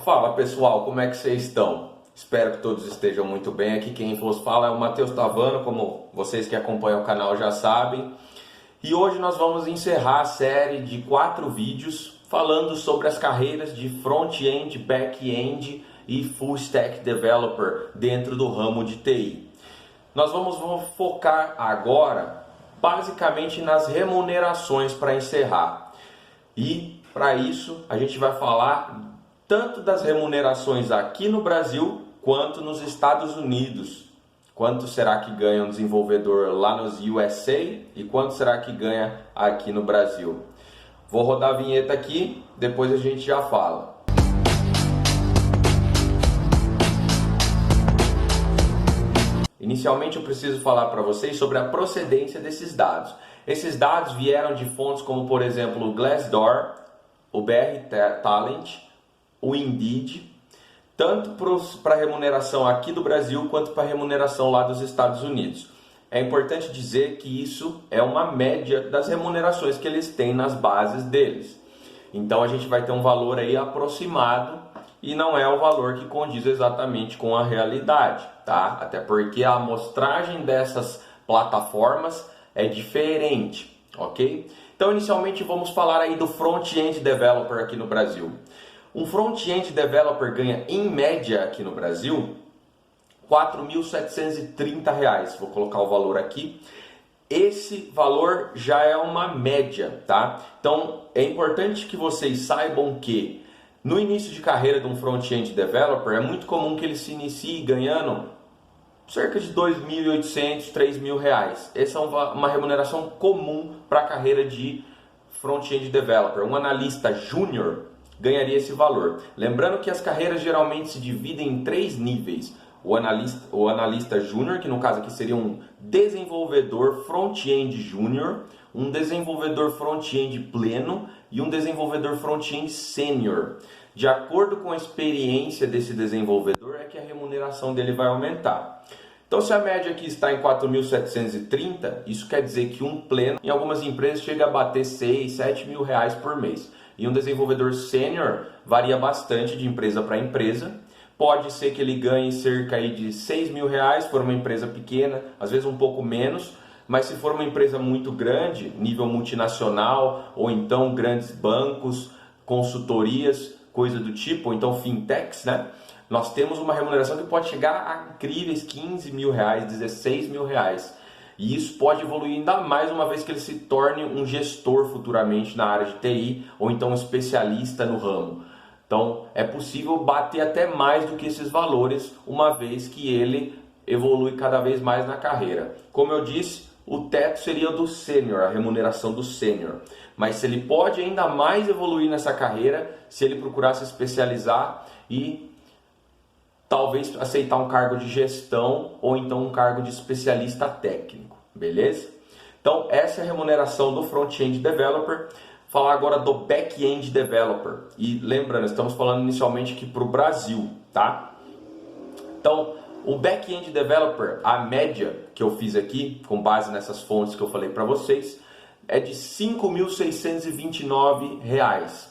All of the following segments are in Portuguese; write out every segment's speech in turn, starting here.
Fala pessoal, como é que vocês estão? Espero que todos estejam muito bem. Aqui quem vos fala é o Matheus Tavano, como vocês que acompanham o canal já sabem. E hoje nós vamos encerrar a série de 4 vídeos falando sobre as carreiras de front-end, back-end e full stack developer dentro do ramo de TI. Nós vamos focar agora basicamente nas remunerações para encerrar. E para isso a gente vai falar tanto das remunerações aqui no Brasil quanto nos Estados Unidos. Quanto será que ganha um desenvolvedor lá nos USA e quanto será que ganha aqui no Brasil? Vou rodar a vinheta aqui, depois a gente já fala. Inicialmente eu preciso falar para vocês sobre a procedência desses dados. Esses dados vieram de fontes como, por exemplo, o Glassdoor, o BR Talent, o Indeed, tanto para remuneração aqui do Brasil quanto para remuneração lá dos Estados Unidos. É importante dizer que isso é uma média das remunerações que eles têm nas bases deles. Então a gente vai ter um valor aí aproximado e não é o valor que condiz exatamente com a realidade, tá? Até porque a amostragem dessas plataformas é diferente, ok? Então inicialmente vamos falar aí do front-end developer aqui no Brasil. Um front-end developer ganha, em média aqui no Brasil, R$ 4.730. Vou colocar o valor aqui. Esse valor já é uma média, tá? Então, é importante que vocês saibam que no início de carreira de um front-end developer, é muito comum que ele se inicie ganhando cerca de R$ 2.800, R$ 3.000. Essa é uma remuneração comum para a carreira de front-end developer. Um analista júnior ganharia esse valor. Lembrando que as carreiras geralmente se dividem em 3 níveis. O analista júnior, que no caso aqui seria um desenvolvedor front-end júnior, um desenvolvedor front-end pleno e um desenvolvedor front-end sênior. De acordo com a experiência desse desenvolvedor é que a remuneração dele vai aumentar. Então, se a média aqui está em 4.730, isso quer dizer que um pleno, em algumas empresas, chega a bater 6, 7 mil reais por mês. E um desenvolvedor sênior varia bastante de empresa para empresa. Pode ser que ele ganhe cerca aí de 6 mil reais, se for uma empresa pequena, às vezes um pouco menos. Mas se for uma empresa muito grande, nível multinacional, ou então grandes bancos, consultorias, coisa do tipo, ou então fintechs, né? Nós temos uma remuneração que pode chegar a incríveis 15 mil reais, 16 mil reais. E isso pode evoluir ainda mais uma vez que ele se torne um gestor futuramente na área de TI ou então um especialista no ramo. Então é possível bater até mais do que esses valores uma vez que ele evolui cada vez mais na carreira. Como eu disse, o teto seria do sênior, a remuneração do sênior. Mas se ele pode ainda mais evoluir nessa carreira, se ele procurar se especializar e talvez aceitar um cargo de gestão ou então um cargo de especialista técnico, beleza? Então essa é a remuneração do front-end developer. Falar agora do back-end developer. E lembrando, estamos falando inicialmente aqui para o Brasil, tá? Então, o back-end developer, a média que eu fiz aqui, com base nessas fontes que eu falei para vocês, é de R$ 5.629.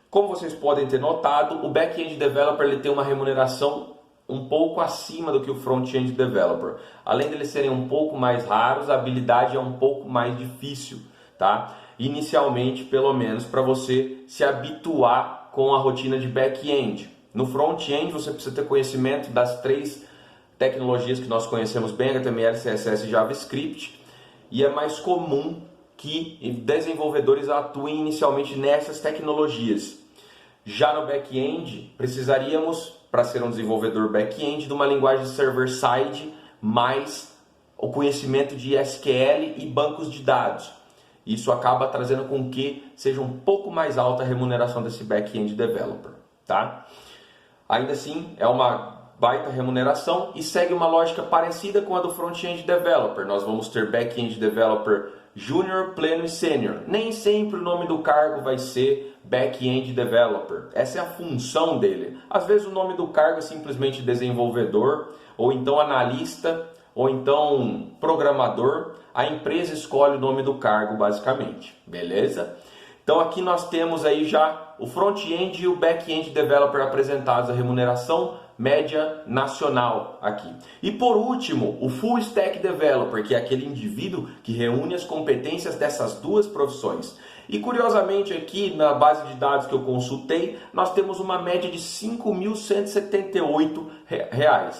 Como vocês podem ter notado, o back-end developer ele tem uma remuneração um pouco acima do que o front-end developer. Além de eles serem um pouco mais raros, a habilidade é um pouco mais difícil, tá? Inicialmente, pelo menos, para você se habituar com a rotina de back-end. No front-end, você precisa ter conhecimento das 3 tecnologias que nós conhecemos bem, HTML, CSS e JavaScript, e é mais comum que desenvolvedores atuem inicialmente nessas tecnologias. Já no back-end, precisaríamos, para ser um desenvolvedor back-end, de uma linguagem server-side mais o conhecimento de SQL e bancos de dados. Isso acaba trazendo com que seja um pouco mais alta a remuneração desse back-end developer, tá? Ainda assim, é uma baita remuneração e segue uma lógica parecida com a do front-end developer. Nós vamos ter back-end developer júnior, pleno e sênior. Nem sempre o nome do cargo vai ser back-end developer. Essa é a função dele. Às vezes o nome do cargo é simplesmente desenvolvedor, ou então analista, ou então programador. A empresa escolhe o nome do cargo basicamente, beleza? Então aqui nós temos aí já o front-end e o back-end developer apresentados, a remuneração média nacional aqui. E por último, o full stack developer, que é aquele indivíduo que reúne as competências dessas duas profissões. E curiosamente aqui na base de dados que eu consultei, nós temos uma média de R$ 5.178.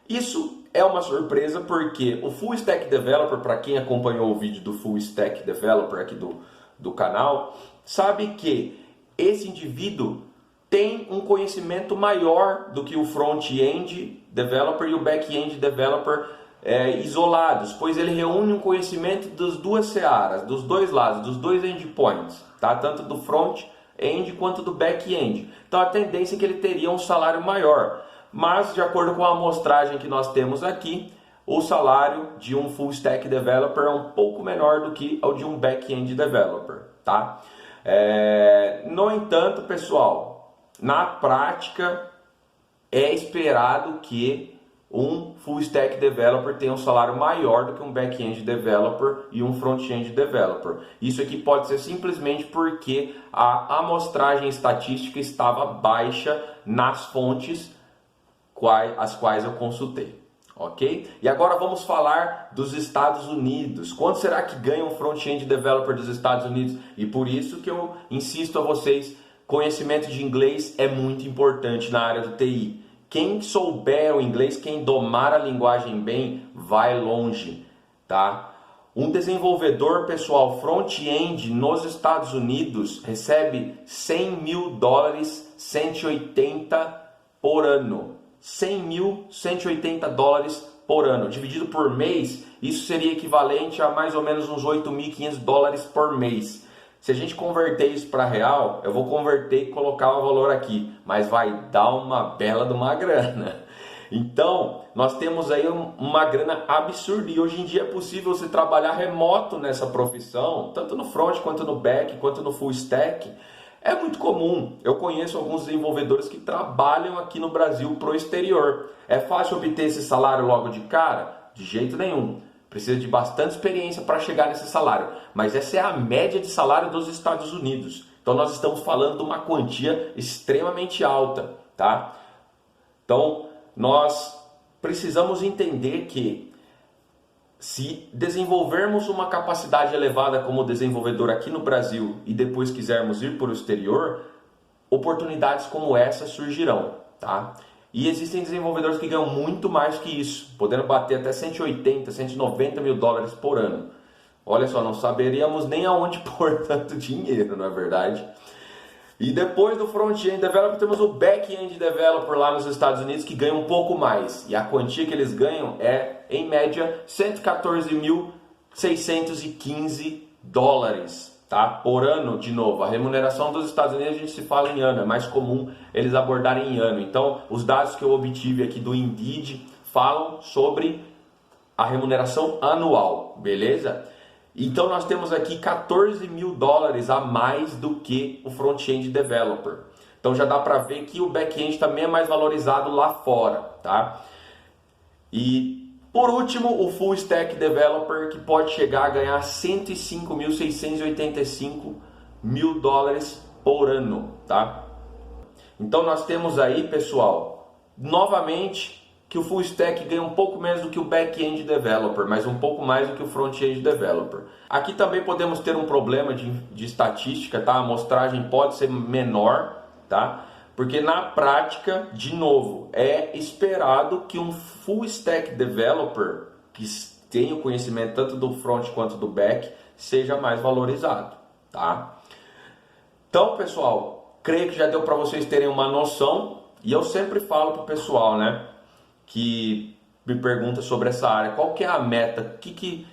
Isso é uma surpresa porque o full stack developer, para quem acompanhou o vídeo do full stack developer aqui do canal, sabe que esse indivíduo tem um conhecimento maior do que o front-end developer e o back-end developer isolados, pois ele reúne um conhecimento das duas searas, dos dois lados, dos dois endpoints, tá? Tanto do front-end quanto do back-end. Então a tendência é que ele teria um salário maior, mas de acordo com a amostragem que nós temos aqui, o salário de um full stack developer é um pouco menor do que o de um back-end developer, tá? No entanto, pessoal, na prática é esperado que um full stack developer tenha um salário maior do que um back-end developer e um front-end developer. Isso aqui pode ser simplesmente porque a amostragem estatística estava baixa nas fontes as quais eu consultei. Ok? E agora vamos falar dos Estados Unidos. Quanto será que ganha um front-end developer dos Estados Unidos? E por isso que eu insisto a vocês, conhecimento de inglês é muito importante na área do TI. Quem souber o inglês, quem domar a linguagem bem, vai longe, tá? Um desenvolvedor, pessoal, front-end nos Estados Unidos recebe $100.000, 180 por ano. $100.180 por ano. Dividido por mês, isso seria equivalente a mais ou menos uns $8.500 por mês. Se a gente converter isso para real, eu vou converter e colocar o valor aqui, mas vai dar uma bela de uma grana. Então, nós temos aí uma grana absurda e hoje em dia é possível você trabalhar remoto nessa profissão, tanto no front, quanto no back, quanto no full stack. É muito comum, eu conheço alguns desenvolvedores que trabalham aqui no Brasil para o exterior. É fácil obter esse salário logo de cara? De jeito nenhum. Precisa de bastante experiência para chegar nesse salário. Mas essa é a média de salário dos Estados Unidos. Então nós estamos falando de uma quantia extremamente alta, tá? Então nós precisamos entender que se desenvolvermos uma capacidade elevada como desenvolvedor aqui no Brasil e depois quisermos ir para o exterior, oportunidades como essa surgirão, tá? E existem desenvolvedores que ganham muito mais que isso, podendo bater até 180, 190 mil dólares por ano. Olha só, não saberíamos nem aonde pôr tanto dinheiro, não é verdade? E depois do front-end developer temos o back-end developer lá nos Estados Unidos que ganha um pouco mais. E a quantia que eles ganham é, em média, 114.615 dólares, tá? Por ano, de novo. A remuneração dos Estados Unidos a gente se fala em ano, é mais comum eles abordarem em ano. Então, os dados que eu obtive aqui do Indeed falam sobre a remuneração anual, beleza? Então nós temos aqui 14 mil dólares a mais do que o front-end developer. Então já dá para ver que o back-end também é mais valorizado lá fora, tá? E por último, o full stack developer, que pode chegar a ganhar 105.685 mil dólares por ano, tá? Então nós temos aí, pessoal, novamente, que o full stack ganha um pouco menos do que o back-end developer, mas um pouco mais do que o front-end developer. Aqui também podemos ter um problema de estatística, tá? A amostragem pode ser menor, tá? Porque na prática, de novo, é esperado que um full stack developer, que tenha o conhecimento tanto do front quanto do back, seja mais valorizado, tá? Então, pessoal, creio que já deu para vocês terem uma noção, e eu sempre falo para o pessoal, né, que me pergunta sobre essa área, qual que é a meta,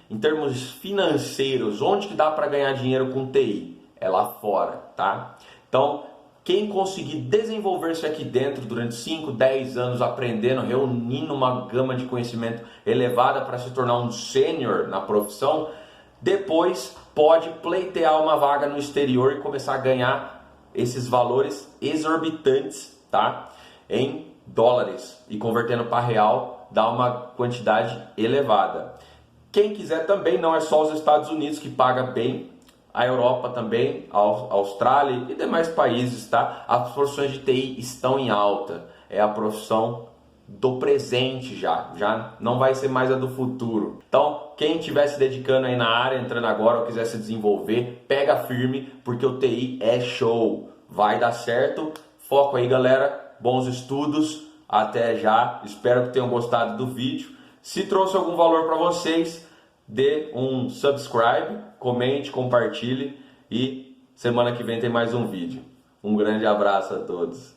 em termos financeiros, onde que dá para ganhar dinheiro com TI? É lá fora, tá? Então, quem conseguir desenvolver-se aqui dentro durante 5, 10 anos aprendendo, reunindo uma gama de conhecimento elevada para se tornar um sênior na profissão, depois pode pleitear uma vaga no exterior e começar a ganhar esses valores exorbitantes, tá? Em dólares, e convertendo para real dá uma quantidade elevada. Quem quiser também, não é só os Estados Unidos que paga bem, a Europa também, a Austrália e demais países, tá? As profissões de TI estão em alta. É a profissão do presente já não vai ser mais a do futuro. Então, quem estiver se dedicando aí na área, entrando agora ou quiser se desenvolver, pega firme, porque o TI é show. Vai dar certo. Foco aí, galera. Bons estudos. Até já. Espero que tenham gostado do vídeo. Se trouxe algum valor para vocês, dê um subscribe, comente, compartilhe e semana que vem tem mais um vídeo. Um grande abraço a todos.